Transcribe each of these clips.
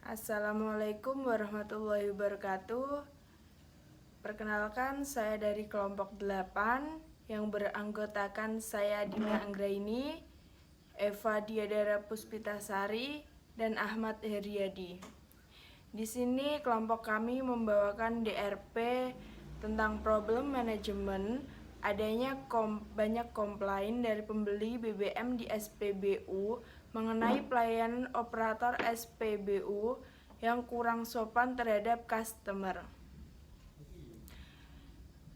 Assalamualaikum warahmatullahi wabarakatuh. Perkenalkan, saya dari kelompok 8 yang beranggotakan saya Dina Anggraini, Eva Diadara Puspitasari, dan Ahmad Heriadi. Di sini kelompok kami membawakan DRP tentang problem manajemen adanya banyak komplain dari pembeli BBM di SPBU mengenai pelayanan operator SPBU yang kurang sopan terhadap customer.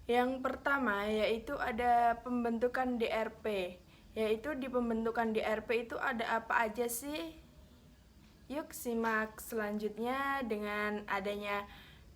Yang pertama yaitu ada pembentukan DRP, yaitu di pembentukan DRP itu ada apa aja sih? Yuk simak selanjutnya dengan adanya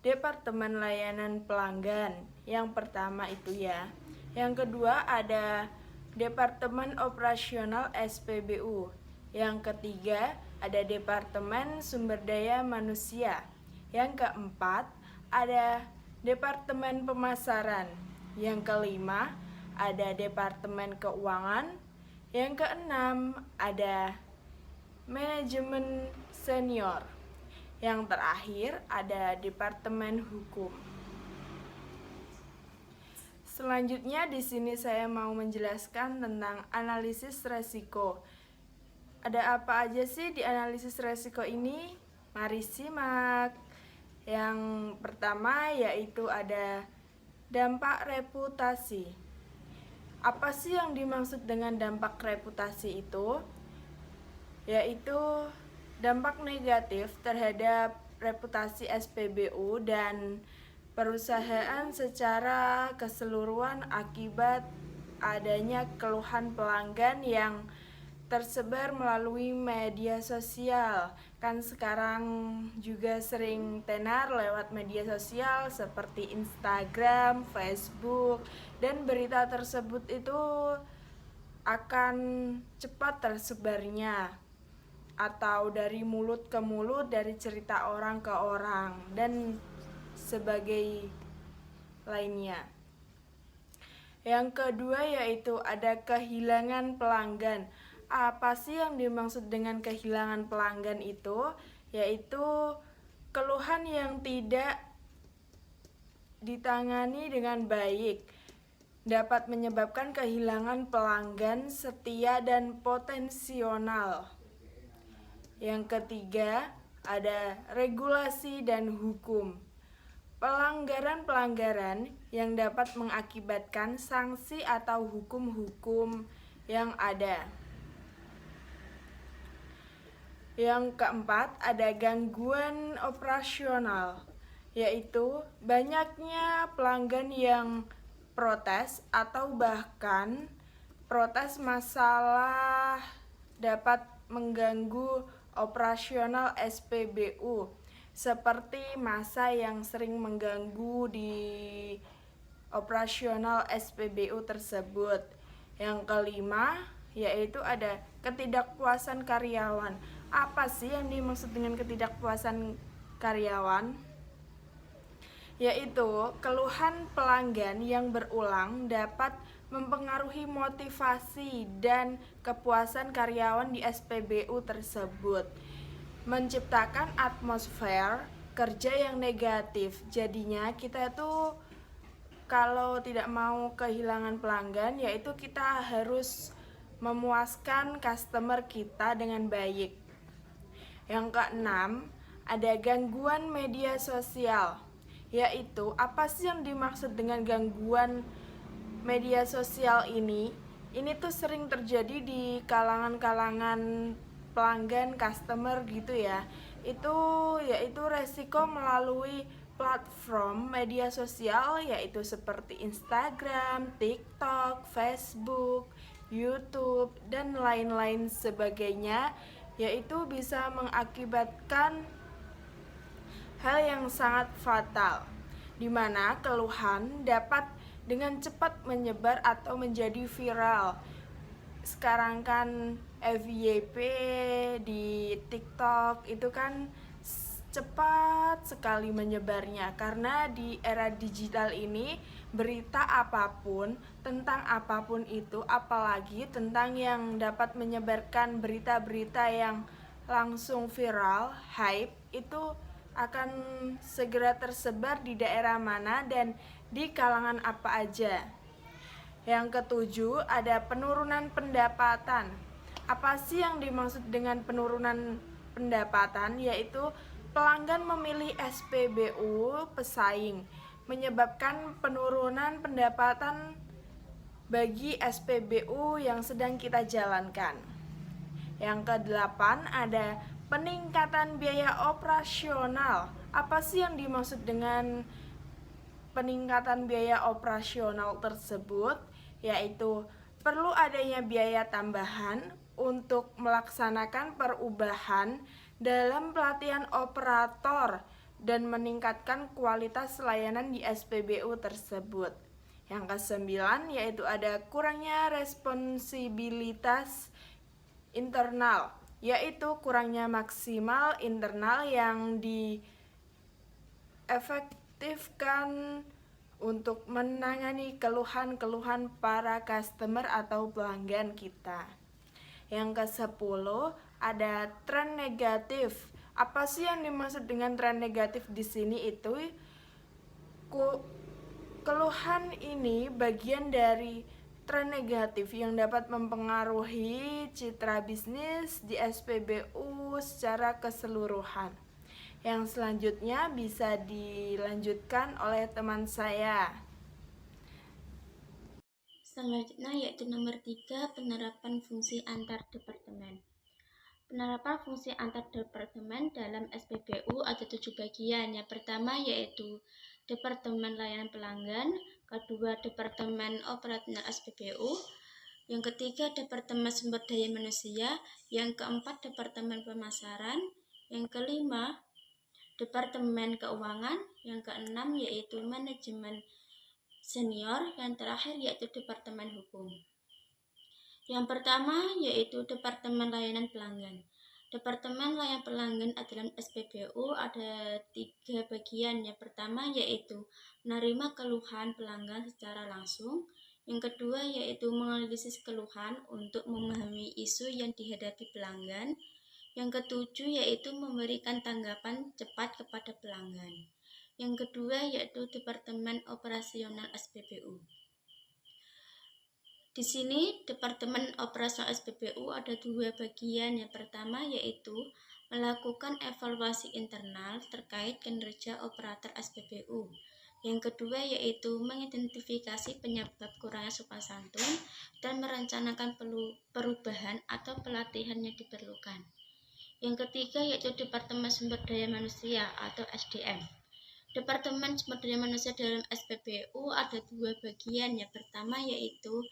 Departemen Layanan Pelanggan. Yang pertama itu ya. Yang kedua ada Departemen Operasional SPBU. Yang ketiga ada Departemen Sumber Daya Manusia. Yang keempat ada Departemen Pemasaran. Yang kelima ada Departemen Keuangan. Yang keenam ada Manajemen Senior. Yang terakhir ada Departemen Hukum. Selanjutnya di sini saya mau menjelaskan tentang analisis resiko. Ada apa aja sih di analisis resiko ini? Mari simak. Yang pertama yaitu ada dampak reputasi. Apa sih yang dimaksud dengan dampak reputasi itu? Yaitu dampak negatif terhadap reputasi SPBU dan perusahaan secara keseluruhan akibat adanya keluhan pelanggan yang tersebar melalui media sosial. Kan sekarang juga sering tenar lewat media sosial seperti Instagram, Facebook, dan berita tersebut itu akan cepat tersebarnya atau dari mulut ke mulut, dari cerita orang ke orang, dan sebagai lainnya. Yang kedua yaitu ada kehilangan pelanggan. Apa sih yang dimaksud dengan kehilangan pelanggan itu? Yaitu keluhan yang tidak ditangani dengan baik dapat menyebabkan kehilangan pelanggan setia dan potensial. Yang ketiga ada regulasi dan hukum. Pelanggaran-pelanggaran yang dapat mengakibatkan sanksi atau hukum-hukum yang ada. Yang keempat ada gangguan operasional, yaitu banyaknya pelanggan yang protes atau bahkan protes masalah dapat mengganggu operasional SPBU, seperti masa yang sering mengganggu di operasional SPBU tersebut. Yang kelima yaitu ada ketidakpuasan karyawan. Apa sih yang dimaksud dengan ketidakpuasan karyawan? Yaitu keluhan pelanggan yang berulang dapat mempengaruhi motivasi dan kepuasan karyawan di SPBU tersebut, menciptakan atmosfer kerja yang negatif. Jadinya kita tuh kalau tidak mau kehilangan pelanggan, yaitu kita harus memuaskan customer kita dengan baik. Yang keenam, ada gangguan media sosial. Yaitu apa sih yang dimaksud dengan gangguan media sosial ini? Ini tuh sering terjadi di kalangan-kalangan pelanggan, customer gitu ya. Yaitu resiko melalui platform media sosial, yaitu seperti Instagram, TikTok, Facebook, YouTube, dan lain-lain sebagainya, yaitu bisa mengakibatkan hal yang sangat fatal, di mana keluhan dapat dengan cepat menyebar atau menjadi viral. Sekarang kan FYP di TikTok itu kan cepat sekali menyebarnya, karena di era digital ini berita apapun tentang apapun itu, apalagi tentang yang dapat menyebarkan berita-berita yang langsung viral, hype, itu akan segera tersebar di daerah mana dan di kalangan apa aja. Yang ketujuh, ada penurunan pendapatan. Apa sih yang dimaksud dengan penurunan pendapatan? Yaitu pelanggan memilih SPBU pesaing, menyebabkan penurunan pendapatan bagi SPBU yang sedang kita jalankan. Yang kedelapan, ada peningkatan biaya operasional. Apa sih yang dimaksud dengan peningkatan biaya operasional tersebut? Yaitu perlu adanya biaya tambahan untuk melaksanakan perubahan dalam pelatihan operator dan meningkatkan kualitas layanan di SPBU tersebut. Yang kesembilan, yaitu ada kurangnya responsibilitas internal, yaitu kurangnya maksimal internal yang diefektifkan untuk menangani keluhan-keluhan para customer atau pelanggan kita. Yang ke-10, ada tren negatif. Apa sih yang dimaksud dengan tren negatif di sini? Itu keluhan ini bagian dari tren negatif yang dapat mempengaruhi citra bisnis di SPBU secara keseluruhan. Yang selanjutnya bisa dilanjutkan oleh teman saya. Selanjutnya yaitu nomor 3, penerapan fungsi antar departemen. Penerapan fungsi antar departemen dalam SPBU ada 7 bagian. Yang pertama yaitu Departemen Layanan Pelanggan, kedua Departemen Operasional SPBU, yang ketiga Departemen Sumber Daya Manusia, yang keempat Departemen Pemasaran, yang kelima Departemen Keuangan, yang keenam yaitu Manajemen Senior, yang terakhir yaitu Departemen Hukum. Yang pertama yaitu Departemen Layanan Pelanggan. Departemen Layanan Pelanggan adalah SPBU ada 3 bagian. Yang pertama yaitu menerima keluhan pelanggan secara langsung. Yang kedua yaitu menganalisis keluhan untuk memahami isu yang dihadapi pelanggan. Yang ketujuh yaitu memberikan tanggapan cepat kepada pelanggan. Yang kedua yaitu Departemen Operasional SPBU. Di sini Departemen Operasional SPBU ada 2 bagian. Yang pertama yaitu melakukan evaluasi internal terkait kinerja operator SPBU. Yang kedua yaitu mengidentifikasi penyebab kurangnya sopan santun dan merencanakan perubahan atau pelatihan yang diperlukan. Yang ketiga yaitu Departemen Sumber Daya Manusia atau SDM. Departemen Sumber Daya Manusia dalam SPBU ada 2 bagian. Yang pertama yaitu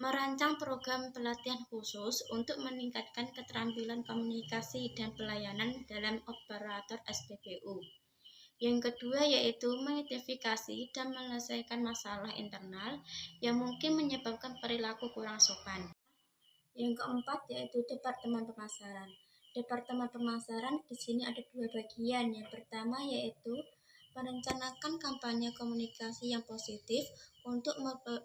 merancang program pelatihan khusus untuk meningkatkan keterampilan komunikasi dan pelayanan dalam operator SPBU. Yang kedua yaitu mengidentifikasi dan menyelesaikan masalah internal yang mungkin menyebabkan perilaku kurang sopan. Yang keempat yaitu Departemen Pemasaran. Departemen Pemasaran di sini ada 2 bagian. Yang pertama yaitu merencanakan kampanye komunikasi yang positif untuk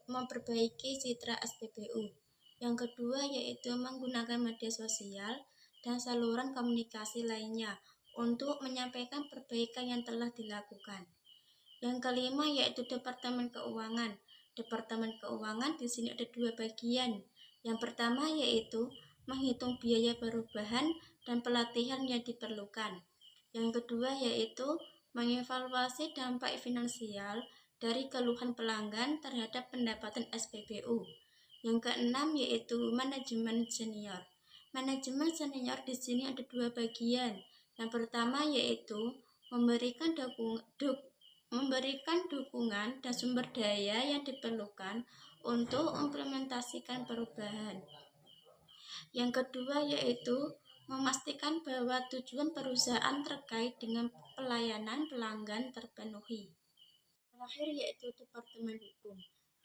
memperbaiki citra SPBU. Yang kedua yaitu menggunakan media sosial dan saluran komunikasi lainnya untuk menyampaikan perbaikan yang telah dilakukan. Yang kelima yaitu Departemen Keuangan. Departemen Keuangan di sini ada 2 bagian. Yang pertama yaitu menghitung biaya perubahan dan pelatihan yang diperlukan. Yang kedua yaitu mengevaluasi dampak finansial dari keluhan pelanggan terhadap pendapatan SPBU. Yang keenam yaitu manajemen senior. Manajemen senior di sini ada 2 bagian. Yang pertama yaitu memberikan dukungan dan sumber daya yang diperlukan untuk implementasikan perubahan. Yang kedua yaitu memastikan bahwa tujuan perusahaan terkait dengan pelayanan pelanggan terpenuhi. Terakhir yaitu Departemen Hukum.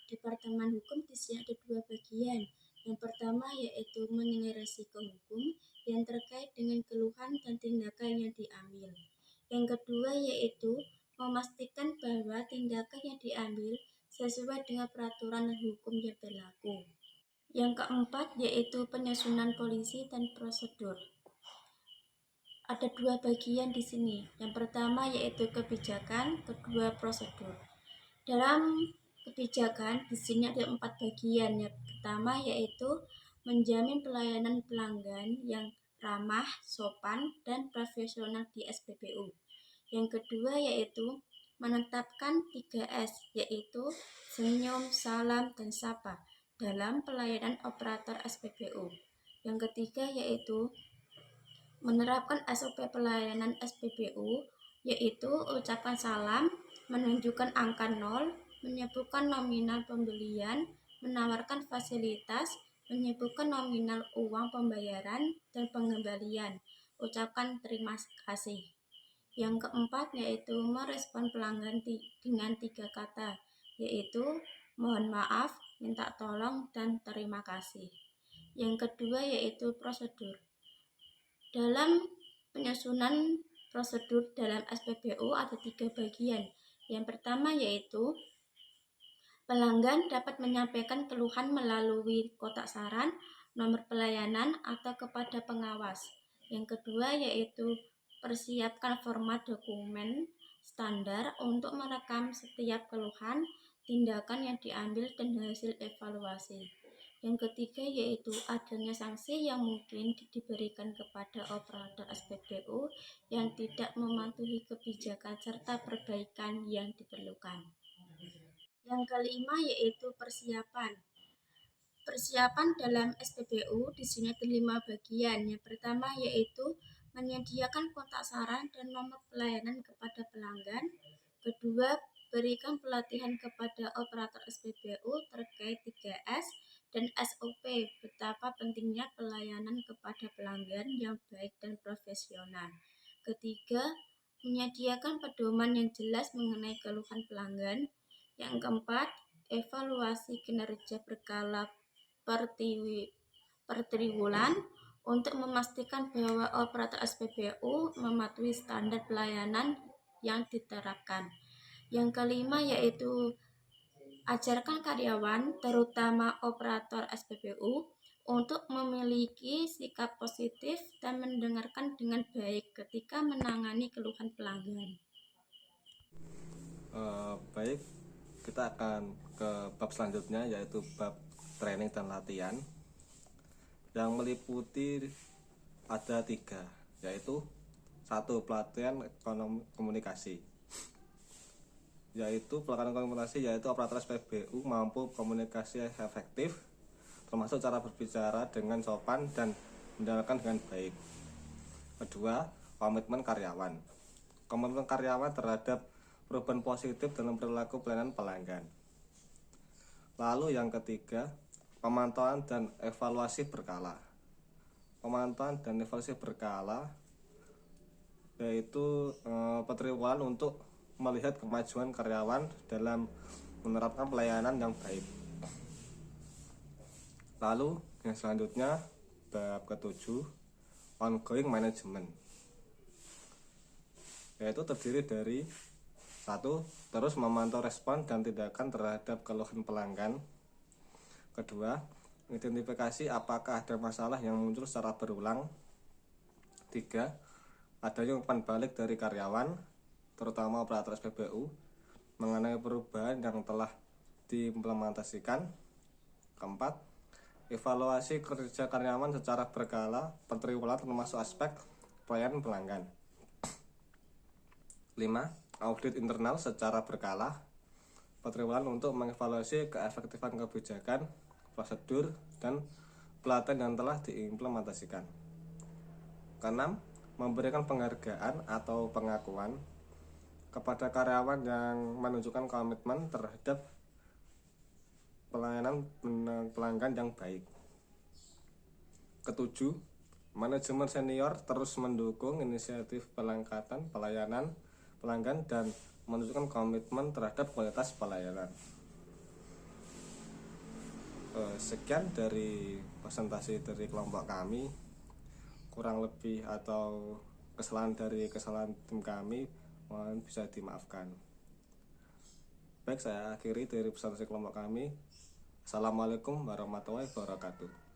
Departemen Hukum di sini ada 2 bagian. Yang pertama yaitu menilai risiko hukum yang terkait dengan keluhan dan tindakan yang diambil. Yang kedua yaitu memastikan bahwa tindakan yang diambil sesuai dengan peraturan dan hukum yang berlaku. Yang keempat yaitu penyusunan polisi dan prosedur. ada dua bagian di sini. Yang pertama yaitu kebijakan, kedua prosedur. Dalam kebijakan di sini ada 4 bagian. Yang pertama yaitu menjamin pelayanan pelanggan yang ramah, sopan, dan profesional di SPBU. Yang kedua yaitu menetapkan 3S, yaitu senyum, salam, dan sapa dalam pelayanan operator SPBU. Yang ketiga yaitu menerapkan SOP pelayanan SPBU, yaitu ucapan salam, menunjukkan angka 0, menyebutkan nominal pembelian, menawarkan fasilitas, menyebutkan nominal uang pembayaran dan pengembalian, ucapkan terima kasih. Yang keempat yaitu merespon pelanggan dengan 3 kata, yaitu mohon maaf, minta tolong, dan terima kasih. Yang kedua yaitu prosedur. Dalam penyusunan prosedur dalam SPBU ada 3 bagian. Yang pertama yaitu pelanggan dapat menyampaikan keluhan melalui kotak saran, nomor pelayanan, atau kepada pengawas. Yang kedua yaitu persiapkan format dokumen standar untuk merekam setiap keluhan, tindakan yang diambil, dan hasil evaluasi. Yang ketiga yaitu adanya sanksi yang mungkin diberikan kepada operator SPBU yang tidak mematuhi kebijakan serta perbaikan yang diperlukan. Yang kelima yaitu persiapan. Persiapan dalam SPBU di sini ada 5 bagian. Yang pertama yaitu menyediakan kontak saran dan nomor pelayanan kepada pelanggan. Kedua, berikan pelatihan kepada operator SPBU terkait 3S dan SOP betapa pentingnya pelayanan kepada pelanggan yang baik dan profesional. Ketiga, menyediakan pedoman yang jelas mengenai keluhan pelanggan. Yang keempat, evaluasi kinerja berkala per triwulan untuk memastikan bahwa operator SPBU mematuhi standar pelayanan yang diterapkan. Yang kelima yaitu ajarkan karyawan, terutama operator SPBU, untuk memiliki sikap positif dan mendengarkan dengan baik ketika menangani keluhan pelanggan. Baik, kita akan ke bab selanjutnya yaitu bab training dan latihan yang meliputi ada 3, yaitu 1. Pelatihan komunikasi, yaitu pelatihan komunikasi yaitu operator SPBU mampu komunikasi efektif, termasuk cara berbicara dengan sopan dan mendengarkan dengan baik. Kedua, komitmen karyawan. Komitmen karyawan terhadap perubahan positif dalam perilaku pelayanan pelanggan. Lalu yang ketiga, pemantauan dan evaluasi berkala. Pemantauan dan evaluasi berkala yaitu petriwulan untuk melihat kemajuan karyawan dalam menerapkan pelayanan yang baik. Lalu yang selanjutnya bab ke-7, ongoing management, yaitu terdiri dari 1. Terus memantau respon dan tindakan terhadap keluhan pelanggan. Kedua, identifikasi apakah ada masalah yang muncul secara berulang. 3. Adanya umpan balik dari karyawan, terutama operator SPBU, mengenai perubahan yang telah diimplementasikan. Keempat, evaluasi kerja karyawan secara berkala per triwulan termasuk aspek pelayanan pelanggan. 5. Audit internal secara berkala per triwulan untuk mengevaluasi keefektifan kebijakan, prosedur, dan pelatihan yang telah diimplementasikan. Keenam, memberikan penghargaan atau pengakuan kepada karyawan yang menunjukkan komitmen terhadap pelayanan pelanggan yang baik. Ketujuh, manajemen senior terus mendukung inisiatif peningkatan pelayanan pelanggan dan menunjukkan komitmen terhadap kualitas pelayanan. Sekian dari presentasi dari kelompok kami. Kurang lebih atau kesalahan tim kami mohon bisa dimaafkan. Baik, saya akhiri dari presentasi kelompok kami. Assalamualaikum warahmatullahi wabarakatuh.